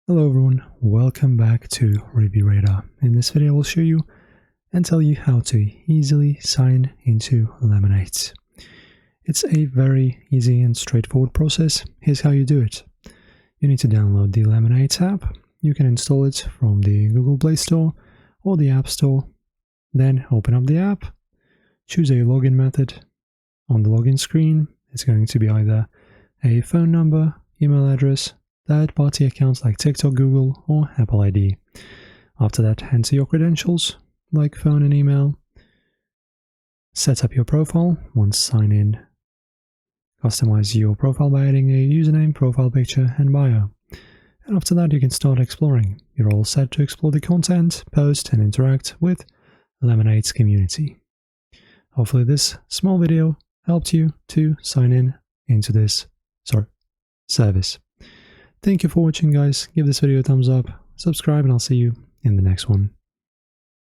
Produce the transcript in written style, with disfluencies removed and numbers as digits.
Hello everyone, welcome back to Review Radar. In this video I will show you and tell you how to easily sign into Lemon8. It's a very easy and straightforward process. Here's how you do it. You need to download the Lemon8 app. You can install it from the Google Play Store or the App Store. Then open up the app, choose a login method. On the login screen, it's going to be either a phone number, email address, third-party accounts like TikTok, Google, or Apple ID. After that, enter your credentials, like phone and email. Set up your profile. Once signed in, customize your profile by adding a username, profile picture, and bio. And after that, you can start exploring. You're all set to explore the content, post, and interact with Lemon8's community. Hopefully this small video helped you to sign in into this service. Thank you for watching, guys. Give this video a thumbs up, subscribe, and I'll see you in the next one.